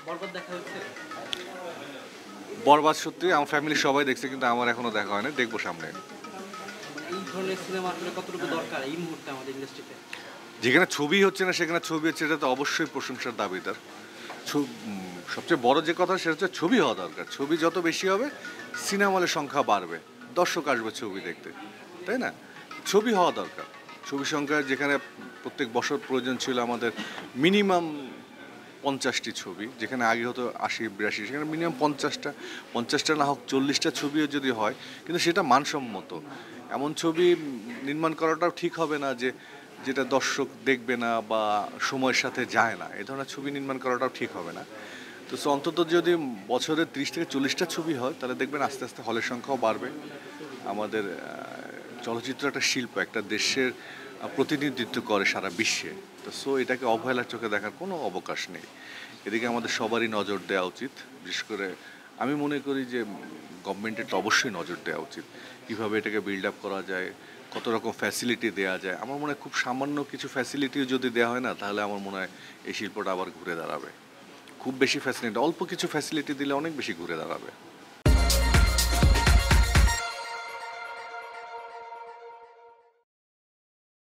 বরবাদ দেখা হচ্ছে? বরবাদ সত্যি আমার ফ্যামিলির সবাই দেখছে, কিন্তু আমার এখনো দেখা হয় না, দেখবো সামনে। মানে এই ধরনের সিনেমা আসলে কতটুকু দরকার এই মুহূর্তে আমাদের ইন্ডাস্ট্রিতে? যেখানে ছবি হচ্ছে না সেখানে ছবি হচ্ছে, এটা তো অবশ্যই প্রশংসার দাবিদার। সবচেয়ে বড় যে কথা সেটা হচ্ছে ছবি হওয়া দরকার। ছবি যত বেশি হবে সিনেমা হলের সংখ্যা বাড়বে, দর্শক আসবে ছবি দেখতে, তাই না? ছবি হওয়া দরকার। ছবি সংখ্যা যেখানে প্রত্যেক বছর প্রয়োজন ছিল আমাদের মিনিমাম 50টি ছবি, যেখানে আগে হতো 80-82, সেখানে মিনিমাম 50টা না হোক 40টা ছবিও যদি হয়, কিন্তু সেটা মানসম্মত। এমন ছবি নির্মাণ করাটাও ঠিক হবে না যে যেটা দর্শক দেখবে না বা সময়ের সাথে যায় না, এ ধরনের ছবি নির্মাণ করাটাও ঠিক হবে না। তো অন্তত যদি বছরে 30 থেকে 40টা ছবি হয়, তাহলে দেখবেন আস্তে আস্তে হলের সংখ্যাও বাড়বে। আমাদের চলচ্চিত্র একটা শিল্প, একটা দেশের প্রতিনিধিত্ব করে সারা বিশ্বে। তো এটাকে অবহেলার চোখে দেখার কোনো অবকাশ নেই। এদিকে আমাদের সবারই নজর দেওয়া উচিত। বিশেষ করে আমি মনে করি যে গভর্নমেন্টের তো অবশ্যই নজর দেওয়া উচিত, কীভাবে এটাকে বিল্ড আপ করা যায়, কত রকম ফ্যাসিলিটি দেওয়া যায়। আমার মনে হয় খুব সামান্য কিছু ফ্যাসিলিটিও যদি দেওয়া হয় না, তাহলে আমার মনে হয় এই শিল্পটা আবার ঘুরে দাঁড়াবে। খুব বেশি ফ্যাসিলিটি, অল্প কিছু ফ্যাসিলিটি দিলে অনেক বেশি ঘুরে দাঁড়াবে।